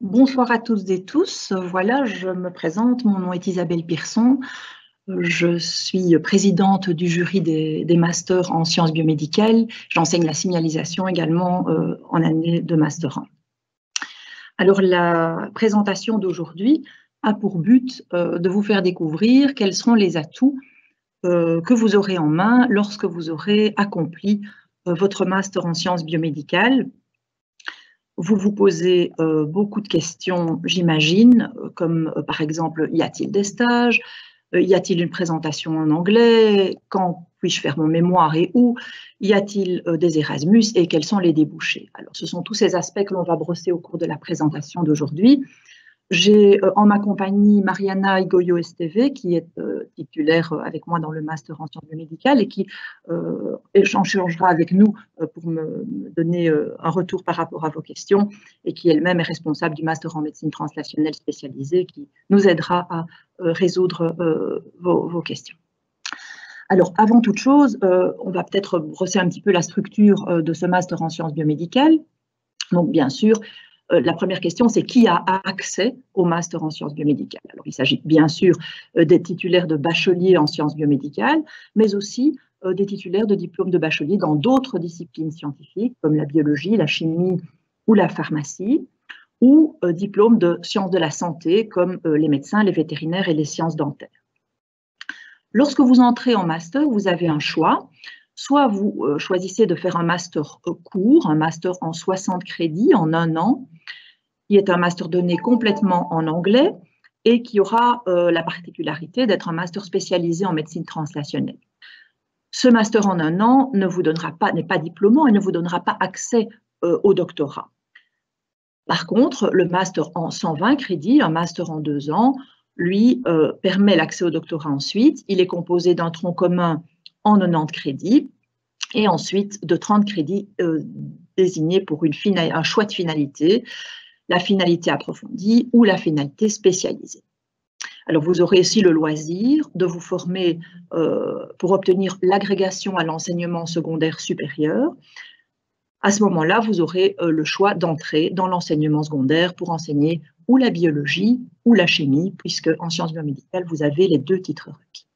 Bonsoir à toutes et tous. Voilà, je me présente. Mon nom est Isabelle Pearson. Je suis présidente du jury des masters en sciences biomédicales. J'enseigne la signalisation également en année de master 1. Alors, la présentation d'aujourd'hui a pour but de vous faire découvrir quels seront les atouts que vous aurez en main lorsque vous aurez accompli votre master en sciences biomédicales. Vous vous posez beaucoup de questions, j'imagine, comme par exemple, y a-t-il des stages? Y a-t-il une présentation en anglais? Quand puis-je faire mon mémoire et où? Y a-t-il des Erasmus et quels sont les débouchés? Alors, ce sont tous ces aspects que l'on va brosser au cours de la présentation d'aujourd'hui. J'ai en ma compagnie Mariana Igoyo-Esteve, qui est titulaire avec moi dans le master en sciences biomédicales et qui échangera avec nous pour me donner un retour par rapport à vos questions et qui elle-même est responsable du master en médecine translationnelle spécialisée qui nous aidera à résoudre vos questions. Alors, avant toute chose, on va peut-être brosser un petit peu la structure de ce master en sciences biomédicales. Donc, bien sûr, la première question, c'est qui a accès au master en sciences biomédicales? Alors, il s'agit bien sûr des titulaires de bachelier en sciences biomédicales, mais aussi des titulaires de diplômes de bachelier dans d'autres disciplines scientifiques, comme la biologie, la chimie ou la pharmacie, ou diplômes de sciences de la santé, comme les médecins, les vétérinaires et les sciences dentaires. Lorsque vous entrez en master, vous avez un choix. Soit vous choisissez de faire un master court, un master en 60 crédits en 1 an, qui est un master donné complètement en anglais et qui aura la particularité d'être un master spécialisé en médecine translationnelle. Ce master en 1 an ne vous donnera pas, n'est pas diplômant et ne vous donnera pas accès au doctorat. Par contre, le master en 120 crédits, un master en 2 ans, lui permet l'accès au doctorat ensuite. Il est composé d'un tronc commun en 90 crédits et ensuite de 30 crédits désignés pour un choix de finalité, la finalité approfondie ou la finalité spécialisée. Alors, vous aurez aussi le loisir de vous former pour obtenir l'agrégation à l'enseignement secondaire supérieur. À ce moment-là, vous aurez le choix d'entrer dans l'enseignement secondaire pour enseigner ou la biologie ou la chimie, puisque en sciences biomédicales, vous avez les 2 titres requis.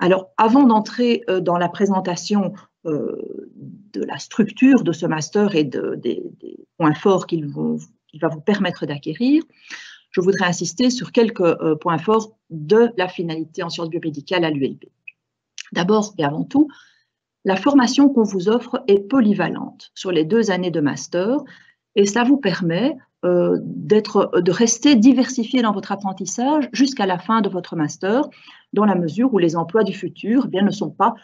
Alors, avant d'entrer dans la présentation de la structure de ce master et des points forts qu'il va vous permettre d'acquérir, je voudrais insister sur quelques points forts de la finalité en sciences biomédicales à l'ULB. D'abord et avant tout, la formation qu'on vous offre est polyvalente sur les 2 années de master et cela vous permet de rester diversifié dans votre apprentissage jusqu'à la fin de votre master, dans la mesure où les emplois du futur ne sont pas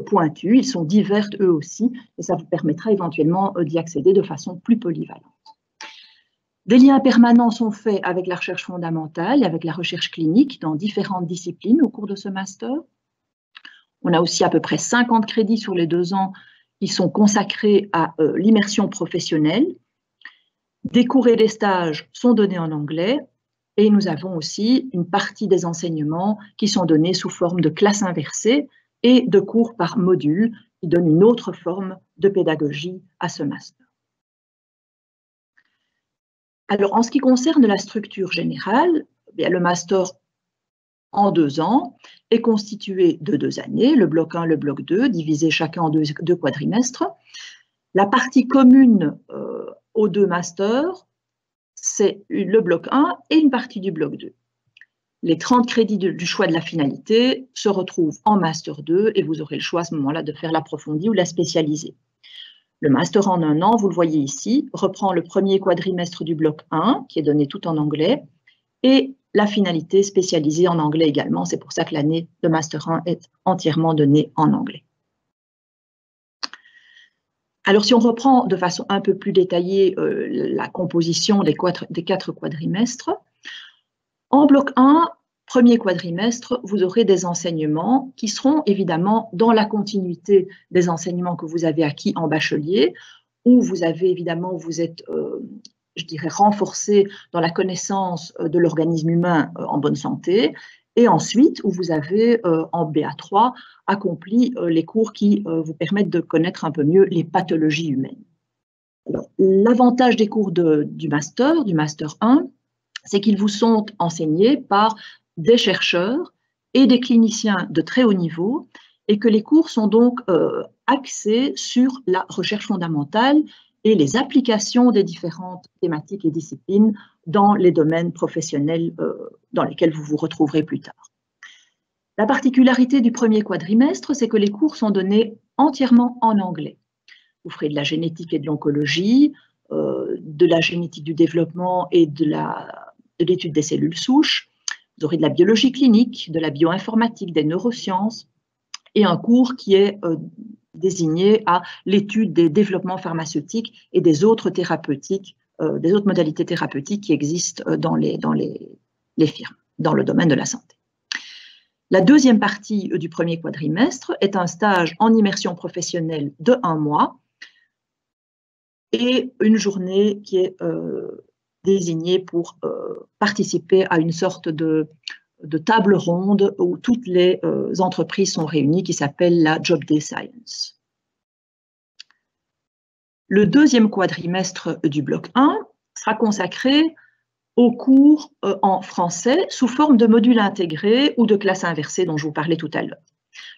pointus, ils sont divers eux aussi, et ça vous permettra éventuellement d'y accéder de façon plus polyvalente. Des liens permanents sont faits avec la recherche fondamentale, avec la recherche clinique dans différentes disciplines au cours de ce master. On a aussi à peu près 50 crédits sur les 2 ans qui sont consacrés à l'immersion professionnelle. Des cours et des stages sont donnés en anglais et nous avons aussi une partie des enseignements qui sont donnés sous forme de classe inversée et de cours par module qui donnent une autre forme de pédagogie à ce master. Alors, en ce qui concerne la structure générale, le master en 2 ans est constitué de 2 années, le bloc 1, le bloc 2, divisés chacun en 2 quadrimestres. La partie commune aux 2 masters, c'est le bloc 1 et une partie du bloc 2. Les 30 crédits du choix de la finalité se retrouvent en master 2 et vous aurez le choix à ce moment-là de faire l'approfondie ou la spécialisée. Le master en 1 an, vous le voyez ici, reprend le premier quadrimestre du bloc 1, qui est donné tout en anglais, et la finalité spécialisée en anglais également. C'est pour ça que l'année de master 1 est entièrement donnée en anglais. Alors, si on reprend de façon un peu plus détaillée la composition des 4 quadrimestres, en bloc 1, premier quadrimestre, vous aurez des enseignements qui seront évidemment dans la continuité des enseignements que vous avez acquis en bachelier, où vous avez évidemment, vous êtes, je dirais, renforcé dans la connaissance de l'organisme humain en bonne santé, et ensuite où vous avez en BA3 accompli les cours qui vous permettent de connaître un peu mieux les pathologies humaines. L'avantage des cours du Master 1, c'est qu'ils vous sont enseignés par des chercheurs et des cliniciens de très haut niveau et que les cours sont donc axés sur la recherche fondamentale et les applications des différentes thématiques et disciplines dans les domaines professionnels dans lesquels vous vous retrouverez plus tard. La particularité du premier quadrimestre, c'est que les cours sont donnés entièrement en anglais. Vous ferez de la génétique et de l'oncologie, de la génétique du développement et de l'étude des cellules souches. Vous aurez de la biologie clinique, de la bioinformatique, des neurosciences et un cours qui est désigné à l'étude des développements pharmaceutiques et des autres thérapeutiques, des autres modalités thérapeutiques qui existent dans les firmes, dans le domaine de la santé. La deuxième partie du premier quadrimestre est un stage en immersion professionnelle de 1 mois et une journée qui est désignée pour participer à une sorte de table ronde où toutes les entreprises sont réunies, qui s'appelle la Job Day Science. Le deuxième quadrimestre du bloc 1 sera consacré aux cours en français sous forme de modules intégrés ou de classes inversées dont je vous parlais tout à l'heure.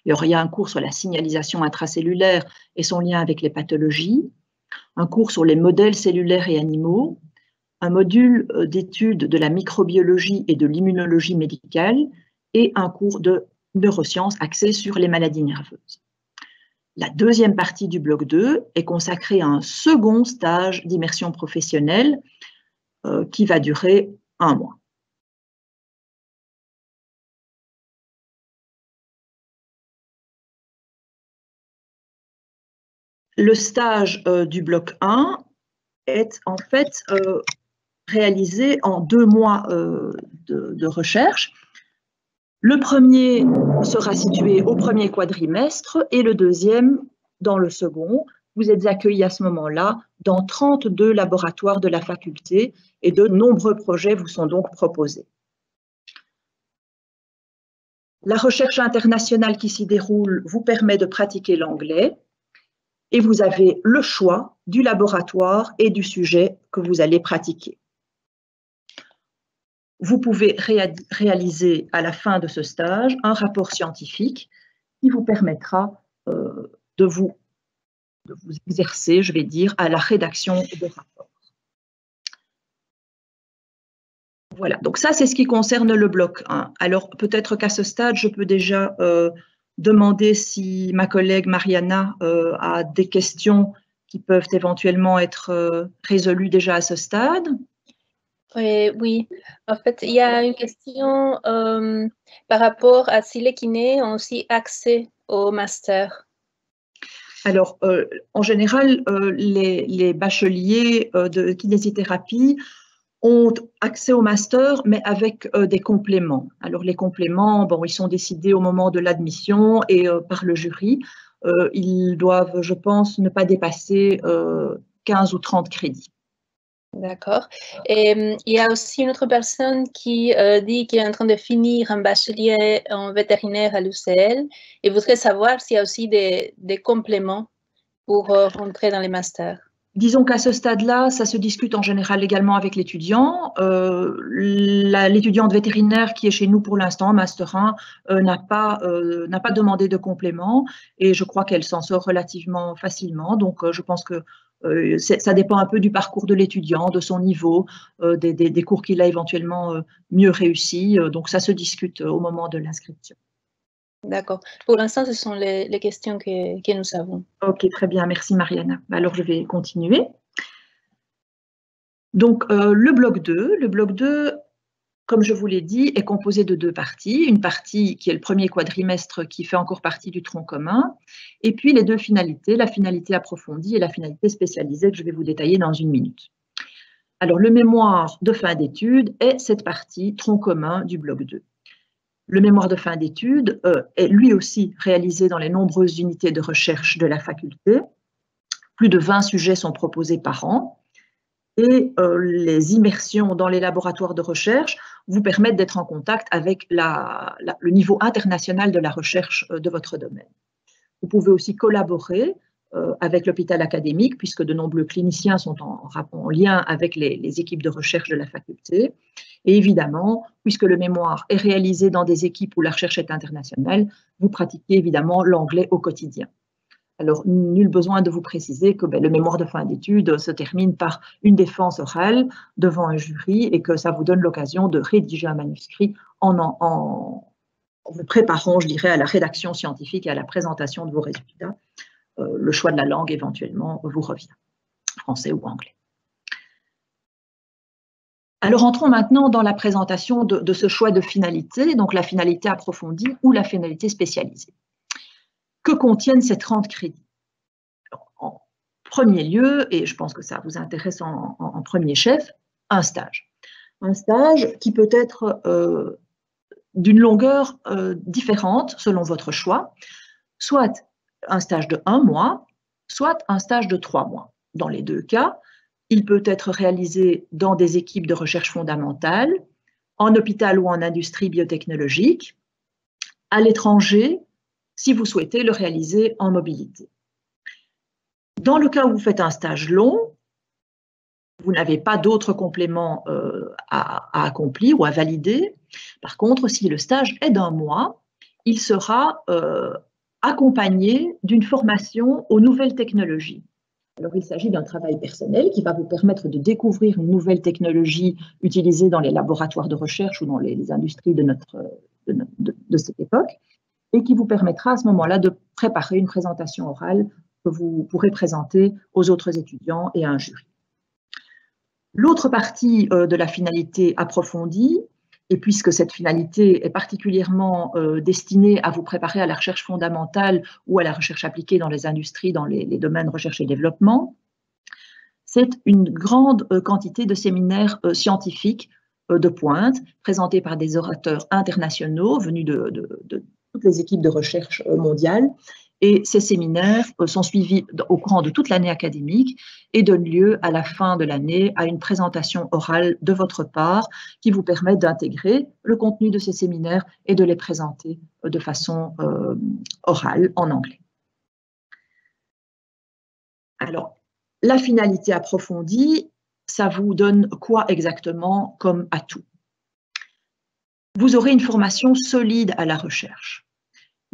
Il y a un cours sur la signalisation intracellulaire et son lien avec les pathologies, un cours sur les modèles cellulaires et animaux, un module d'étude de la microbiologie et de l'immunologie médicale et un cours de neurosciences axé sur les maladies nerveuses. La deuxième partie du bloc 2 est consacrée à un second stage d'immersion professionnelle qui va durer 1 mois. Le stage du bloc 1 est en fait réalisé en 2 mois de recherche. Le premier sera situé au premier quadrimestre et le deuxième dans le second. Vous êtes accueillis à ce moment-là dans 32 laboratoires de la faculté et de nombreux projets vous sont donc proposés. La recherche internationale qui s'y déroule vous permet de pratiquer l'anglais et vous avez le choix du laboratoire et du sujet que vous allez pratiquer. Vous pouvez réaliser à la fin de ce stage un rapport scientifique qui vous permettra de vous exercer, je vais dire, à la rédaction de rapports. Voilà, donc ça c'est ce qui concerne le bloc 1. Alors peut-être qu'à ce stade, je peux déjà demander si ma collègue Mariana a des questions qui peuvent éventuellement être résolues déjà à ce stade. Oui, en fait, il y a une question par rapport à si les kinés ont aussi accès au master. Alors, en général, les bacheliers de kinésithérapie ont accès au master, mais avec des compléments. Alors, les compléments, bon, ils sont décidés au moment de l'admission et par le jury. Ils doivent, je pense, ne pas dépasser 15 ou 30 crédits. D'accord. Et il y a aussi une autre personne qui dit qu'il est en train de finir un bachelier en vétérinaire à l'UCL et voudrait savoir s'il y a aussi des compléments pour rentrer dans les masters. Disons qu'à ce stade-là, ça se discute en général également avec l'étudiant. L'étudiante vétérinaire qui est chez nous pour l'instant, Master 1, n'a pas demandé de complément et je crois qu'elle s'en sort relativement facilement. Donc, je pense que ça dépend un peu du parcours de l'étudiant, de son niveau, des cours qu'il a éventuellement mieux réussi. Donc, ça se discute au moment de l'inscription. D'accord. Pour l'instant, ce sont les questions que nous avons. Ok, très bien. Merci, Mariana. Alors, je vais continuer. Donc, le bloc 2, comme je vous l'ai dit, est composé de 2 parties. Une partie qui est le premier quadrimestre qui fait encore partie du tronc commun, et puis les 2 finalités, la finalité approfondie et la finalité spécialisée que je vais vous détailler dans 1 minute. Alors, le mémoire de fin d'études est cette partie tronc commun du bloc 2. Le mémoire de fin d'études est lui aussi réalisé dans les nombreuses unités de recherche de la faculté. Plus de 20 sujets sont proposés par an. Et les immersions dans les laboratoires de recherche vous permettent d'être en contact avec le niveau international de la recherche de votre domaine. Vous pouvez aussi collaborer avec l'hôpital académique, puisque de nombreux cliniciens sont en lien avec les équipes de recherche de la faculté. Et évidemment, puisque le mémoire est réalisé dans des équipes où la recherche est internationale, vous pratiquez évidemment l'anglais au quotidien. Alors, nul besoin de vous préciser que le mémoire de fin d'études se termine par une défense orale devant un jury et que ça vous donne l'occasion de rédiger un manuscrit en vous préparant, je dirais, à la rédaction scientifique et à la présentation de vos résultats. Le choix de la langue, éventuellement, vous revient, français ou anglais. Alors, entrons maintenant dans la présentation de ce choix de finalité, donc la finalité approfondie ou la finalité spécialisée. Que contiennent ces 30 crédits? Alors, en premier lieu, et je pense que ça vous intéresse en premier chef, un stage. Un stage qui peut être d'une longueur différente selon votre choix, soit un stage de 1 mois, soit un stage de 3 mois. Dans les deux cas, il peut être réalisé dans des équipes de recherche fondamentale, en hôpital ou en industrie biotechnologique, à l'étranger, si vous souhaitez le réaliser en mobilité. Dans le cas où vous faites un stage long, vous n'avez pas d'autres compléments à accomplir ou à valider. Par contre, si le stage est d'1 mois, il sera accompagné d'une formation aux nouvelles technologies. Alors, il s'agit d'un travail personnel qui va vous permettre de découvrir une nouvelle technologie utilisée dans les laboratoires de recherche ou dans les industries de cette époque, et qui vous permettra à ce moment-là de préparer une présentation orale que vous pourrez présenter aux autres étudiants et à un jury. L'autre partie de la finalité approfondie, et puisque cette finalité est particulièrement destinée à vous préparer à la recherche fondamentale ou à la recherche appliquée dans les industries, dans les domaines recherche et développement, c'est une grande quantité de séminaires scientifiques de pointe, présentés par des orateurs internationaux venus de toutes les équipes de recherche mondiales. Et ces séminaires sont suivis au courant de toute l'année académique et donnent lieu à la fin de l'année à une présentation orale de votre part qui vous permet d'intégrer le contenu de ces séminaires et de les présenter de façon orale en anglais. Alors, la finalité approfondie, ça vous donne quoi exactement comme atout? Vous aurez une formation solide à la recherche.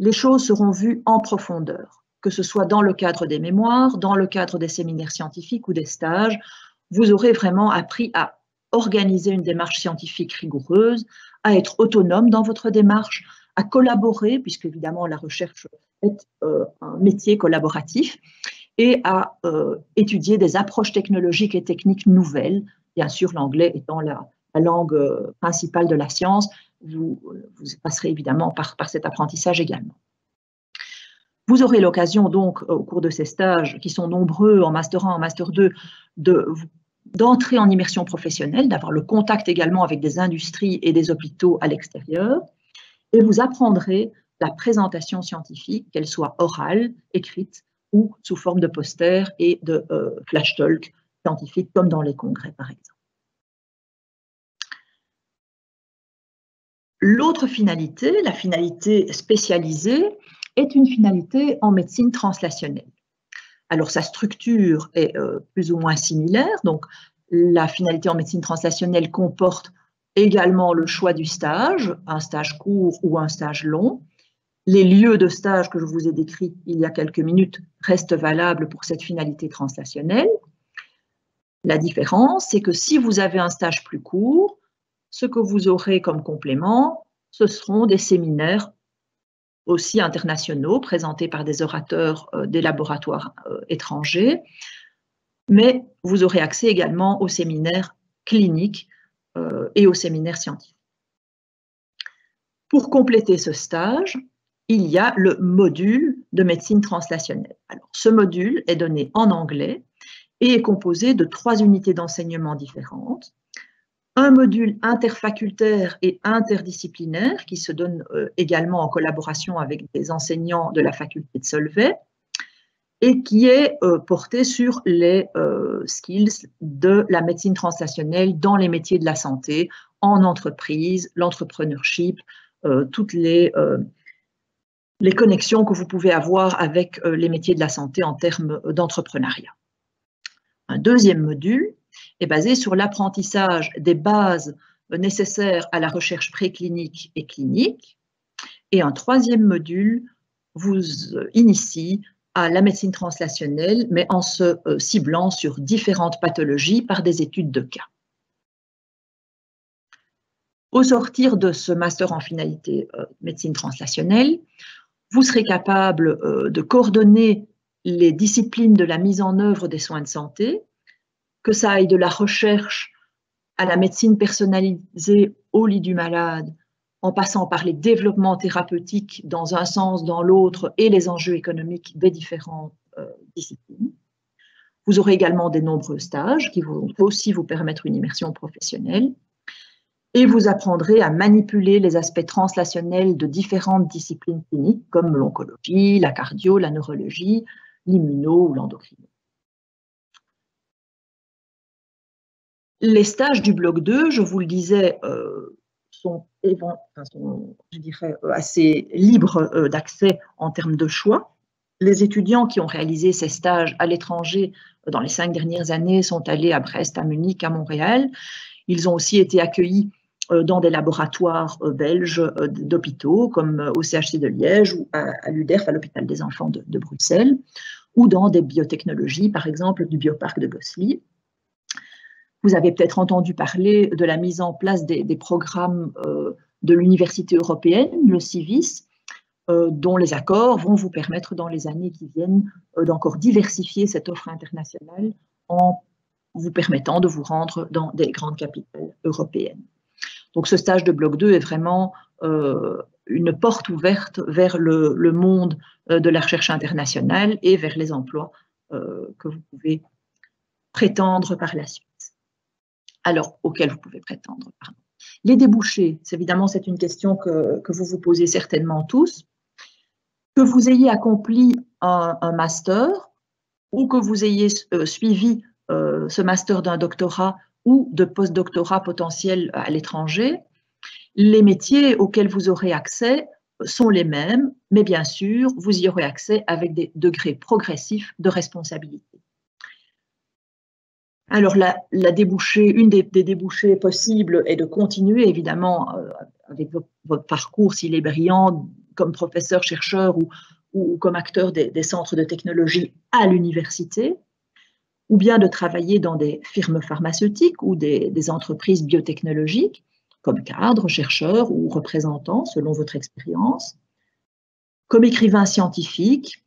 Les choses seront vues en profondeur, que ce soit dans le cadre des mémoires, dans le cadre des séminaires scientifiques ou des stages. Vous aurez vraiment appris à organiser une démarche scientifique rigoureuse, à être autonome dans votre démarche, à collaborer, puisque évidemment la recherche est un métier collaboratif, et à étudier des approches technologiques et techniques nouvelles, bien sûr l'anglais étant la langue principale de la science. Vous passerez évidemment par cet apprentissage également. Vous aurez l'occasion donc au cours de ces stages qui sont nombreux en Master 1, en Master 2, d'entrer en immersion professionnelle, d'avoir le contact également avec des industries et des hôpitaux à l'extérieur, et vous apprendrez la présentation scientifique, qu'elle soit orale, écrite ou sous forme de posters et de flash talk scientifiques comme dans les congrès par exemple. L'autre finalité, la finalité spécialisée, est une finalité en médecine translationnelle. Alors, sa structure est plus ou moins similaire. Donc, la finalité en médecine translationnelle comporte également le choix du stage, un stage court ou un stage long. Les lieux de stage que je vous ai décrits il y a quelques minutes restent valables pour cette finalité translationnelle. La différence, c'est que si vous avez un stage plus court, ce que vous aurez comme complément, ce seront des séminaires aussi internationaux, présentés par des orateurs des laboratoires étrangers, mais vous aurez accès également aux séminaires cliniques et aux séminaires scientifiques. Pour compléter ce stage, il y a le module de médecine translationnelle. Alors, ce module est donné en anglais et est composé de 3 unités d'enseignement différentes. Un module interfacultaire et interdisciplinaire qui se donne également en collaboration avec des enseignants de la faculté de Solvay et qui est porté sur les skills de la médecine translationnelle dans les métiers de la santé, en entreprise, l'entrepreneurship, toutes les les connexions que vous pouvez avoir avec les métiers de la santé en termes d'entrepreneuriat. Un deuxième module est basé sur l'apprentissage des bases nécessaires à la recherche préclinique et clinique. Et un troisième module vous initie à la médecine translationnelle, mais en se ciblant sur différentes pathologies par des études de cas. Au sortir de ce master en finalité médecine translationnelle, vous serez capable de coordonner les disciplines de la mise en œuvre des soins de santé, que ça aille de la recherche à la médecine personnalisée au lit du malade, en passant par les développements thérapeutiques dans un sens, dans l'autre, et les enjeux économiques des différentes disciplines. Vous aurez également des nombreux stages qui vont aussi vous permettre une immersion professionnelle. Et vous apprendrez à manipuler les aspects translationnels de différentes disciplines cliniques comme l'oncologie, la cardio, la neurologie, l'immuno ou l'endocrino. Les stages du bloc 2, je vous le disais, sont je dirais, assez libres d'accès en termes de choix. Les étudiants qui ont réalisé ces stages à l'étranger dans les 5 dernières années sont allés à Brest, à Munich, à Montréal. Ils ont aussi été accueillis dans des laboratoires belges d'hôpitaux, comme au CHC de Liège ou à l'UDERF, à l'hôpital des enfants de Bruxelles, ou dans des biotechnologies, par exemple du bioparc de Gosselies. Vous avez peut-être entendu parler de la mise en place des programmes de l'Université européenne, le CIVIS, dont les accords vont vous permettre dans les années qui viennent d'encore diversifier cette offre internationale en vous permettant de vous rendre dans des grandes capitales européennes. Donc ce stage de bloc 2 est vraiment une porte ouverte vers le monde de la recherche internationale et vers les emplois que vous pouvez prétendre par la suite. Alors, auxquels vous pouvez prétendre, pardon. Les débouchés, évidemment, c'est une question que vous vous posez certainement tous. Que vous ayez accompli un master ou que vous ayez suivi ce master d'un doctorat ou de post-doctorat potentiel à l'étranger, les métiers auxquels vous aurez accès sont les mêmes, mais bien sûr, vous y aurez accès avec des degrés progressifs de responsabilité. Alors, une des débouchés possibles est de continuer, évidemment, avec votre parcours, s'il est brillant, comme professeur, chercheur ou comme acteur des centres de technologie à l'université, ou bien de travailler dans des firmes pharmaceutiques ou des entreprises biotechnologiques, comme cadre, chercheur ou représentant, selon votre expérience, comme écrivain scientifique,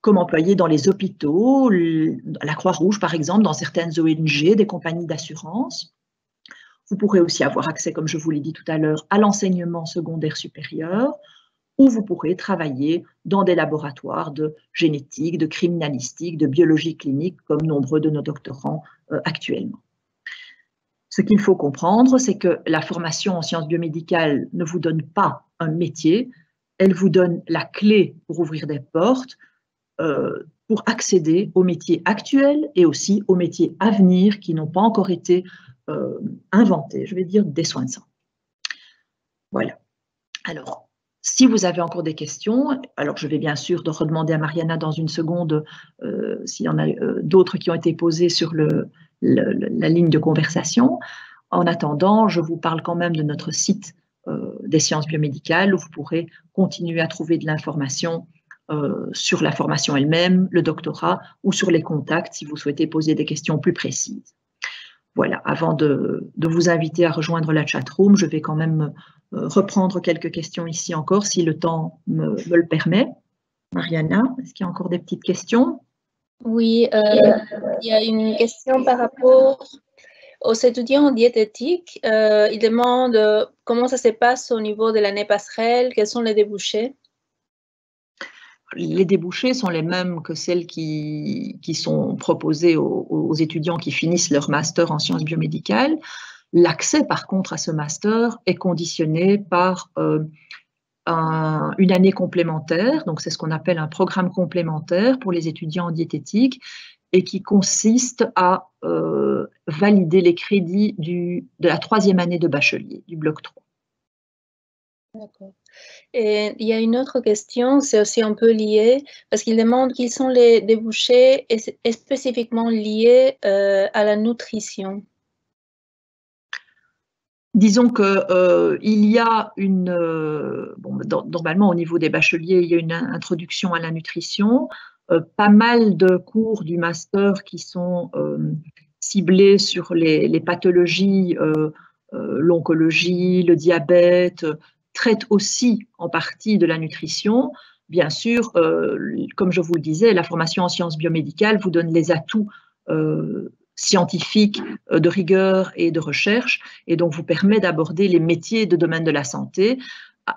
comme employé dans les hôpitaux, la Croix-Rouge par exemple, dans certaines ONG, des compagnies d'assurance. Vous pourrez aussi avoir accès, comme je vous l'ai dit tout à l'heure, à l'enseignement secondaire supérieur, où vous pourrez travailler dans des laboratoires de génétique, de criminalistique, de biologie clinique, comme nombreux de nos doctorants actuellement. Ce qu'il faut comprendre, c'est que la formation en sciences biomédicales ne vous donne pas un métier, elle vous donne la clé pour ouvrir des portes, pour accéder aux métiers actuels et aussi aux métiers à venir qui n'ont pas encore été inventés, je vais dire, des soins de santé. Voilà. Alors, si vous avez encore des questions, alors je vais bien sûr redemander à Mariana dans une seconde s'il y en a d'autres qui ont été posées sur la ligne de conversation. En attendant, je vous parle quand même de notre site des sciences biomédicales où vous pourrez continuer à trouver de l'information sur la formation elle-même, le doctorat ou sur les contacts si vous souhaitez poser des questions plus précises. Voilà, avant de vous inviter à rejoindre la chatroom, je vais quand même reprendre quelques questions ici encore, si le temps me le permet. Mariana, est-ce qu'il y a encore des petites questions? Oui, il y a une question par rapport aux étudiants en diététique. Ils demandent comment ça se passe au niveau de l'année passerelle, quels sont les débouchés? Les débouchés sont les mêmes que celles qui sont proposées aux étudiants qui finissent leur master en sciences biomédicales. L'accès, par contre, à ce master est conditionné par une année complémentaire, donc c'est ce qu'on appelle un programme complémentaire pour les étudiants en diététique et qui consiste à valider les crédits de la 3e année de bachelier, du bloc 3. D'accord. Et il y a une autre question, c'est aussi un peu lié, parce qu'il demande quels sont les débouchés spécifiquement liés à la nutrition. Disons que il y a normalement au niveau des bacheliers, il y a une introduction à la nutrition, pas mal de cours du master qui sont ciblés sur les pathologies, l'oncologie, le diabète, traitent aussi en partie de la nutrition. Bien sûr, comme je vous le disais, la formation en sciences biomédicales vous donne les atouts scientifiques, de rigueur et de recherche, et donc vous permet d'aborder les métiers de domaine de la santé.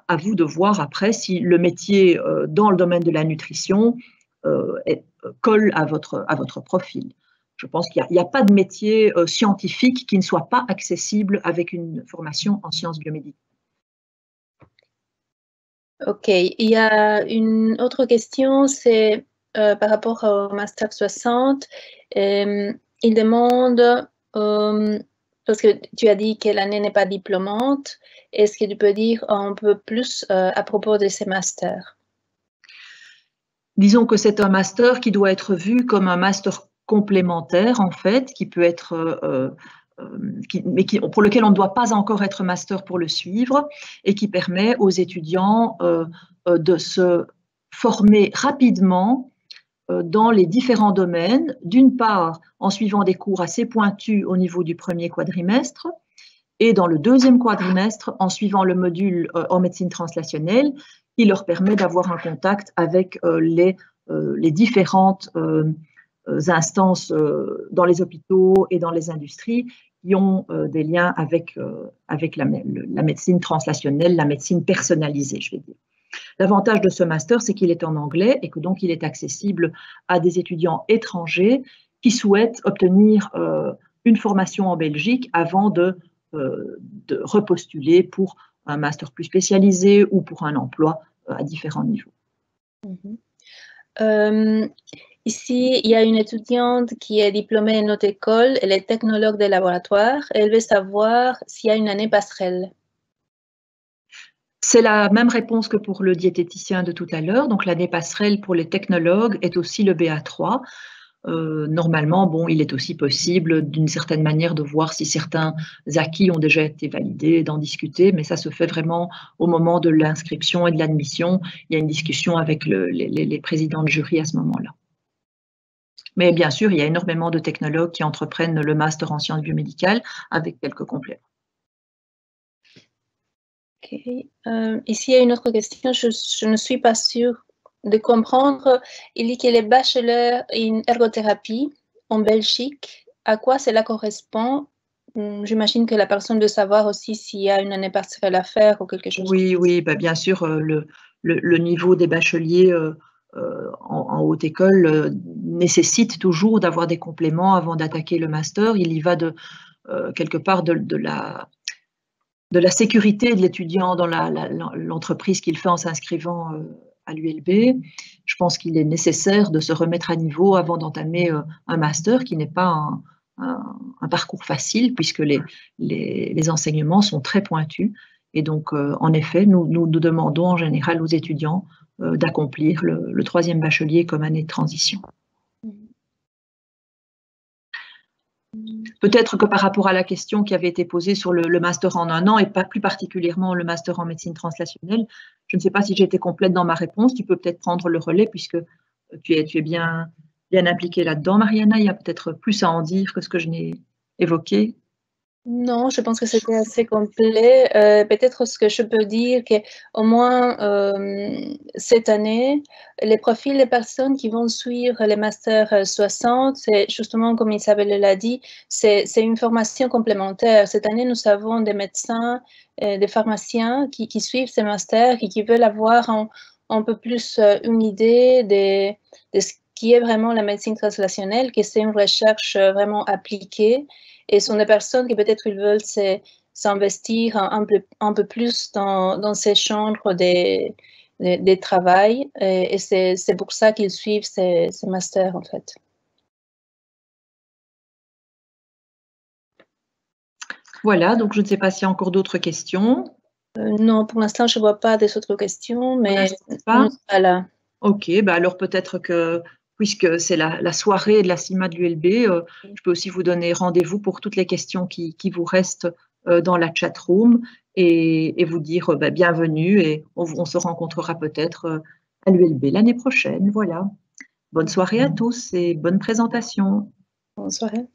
À vous de voir après si le métier dans le domaine de la nutrition colle à votre profil. Je pense qu'il n'y a pas de métier scientifique qui ne soit pas accessible avec une formation en sciences biomédicales. Ok, il y a une autre question, c'est par rapport au Master 60. Il demande, parce que tu as dit que l'année n'est pas diplômante, est-ce que tu peux dire un peu plus à propos de ces masters? Disons que c'est un master qui doit être vu comme un master complémentaire, en fait, qui peut être, pour lequel on ne doit pas encore être master pour le suivre, et qui permet aux étudiants de se former rapidement dans les différents domaines, d'une part en suivant des cours assez pointus au niveau du premier quadrimestre, et dans le deuxième quadrimestre en suivant le module en médecine translationnelle, qui leur permet d'avoir un contact avec les différentes instances dans les hôpitaux et dans les industries qui ont des liens avec la médecine translationnelle, la médecine personnalisée, je vais dire. L'avantage de ce master, c'est qu'il est en anglais et que donc il est accessible à des étudiants étrangers qui souhaitent obtenir une formation en Belgique avant de repostuler pour un master plus spécialisé ou pour un emploi à différents niveaux. Ici, il y a une étudiante qui est diplômée de notre école, elle est technologue de laboratoire, et elle veut savoir s'il y a une année passerelle. C'est la même réponse que pour le diététicien de tout à l'heure. Donc l'année passerelle pour les technologues est aussi le BA3. Normalement, bon, il est aussi possible d'une certaine manière de voir si certains acquis ont déjà été validés, d'en discuter, mais ça se fait vraiment au moment de l'inscription et de l'admission. Il y a une discussion avec les présidents de jury à ce moment-là. Mais bien sûr, il y a énormément de technologues qui entreprennent le master en sciences biomédicales avec quelques compléments. Okay. Ici, il y a une autre question, je ne suis pas sûre de comprendre. Il dit qu'il est bachelor en ergothérapie en Belgique. À quoi cela correspond? J'imagine que la personne veut savoir aussi s'il y a une année partielle à faire ou quelque chose. Oui, bah bien sûr, le niveau des bacheliers en haute école nécessite toujours d'avoir des compléments avant d'attaquer le master. Il y va quelque part de la sécurité de l'étudiant dans l'entreprise qu'il fait en s'inscrivant à l'ULB. Je pense qu'il est nécessaire de se remettre à niveau avant d'entamer un master qui n'est pas un parcours facile puisque les enseignements sont très pointus. Et donc, en effet, nous demandons en général aux étudiants d'accomplir le troisième bachelier comme année de transition. Peut-être que par rapport à la question qui avait été posée sur le master en 1 an et pas plus particulièrement le master en médecine translationnelle, je ne sais pas si j'ai été complète dans ma réponse. Tu peux peut-être prendre le relais puisque tu es bien impliquée là-dedans, Mariana. Il y a peut-être plus à en dire que ce que je n'ai évoqué. Non, je pense que c'était assez complet. Peut-être ce que je peux dire, qu'au moins cette année, les profils des personnes qui vont suivre les masters 60, c'est justement comme Isabelle l'a dit, c'est une formation complémentaire. Cette année, nous avons des médecins, des pharmaciens qui suivent ces masters et qui veulent avoir un peu plus une idée de ce qui est vraiment la médecine translationnelle, que c'est une recherche vraiment appliquée. Et ce sont des personnes qui peut-être ils veulent s'investir un peu plus dans ces chambres de travail. Et c'est pour ça qu'ils suivent ces masters, en fait. Voilà, donc je ne sais pas s'il y a encore d'autres questions. Non, pour l'instant, je ne vois pas des autres questions, mais pas. Voilà. Ok, bah alors peut-être que, puisque c'est la soirée de la CIMA de l'ULB, je peux aussi vous donner rendez-vous pour toutes les questions qui vous restent dans la chat room et vous dire bienvenue et on se rencontrera peut-être à l'ULB l'année prochaine. Voilà. Bonne soirée à tous et bonne présentation. Bonne soirée.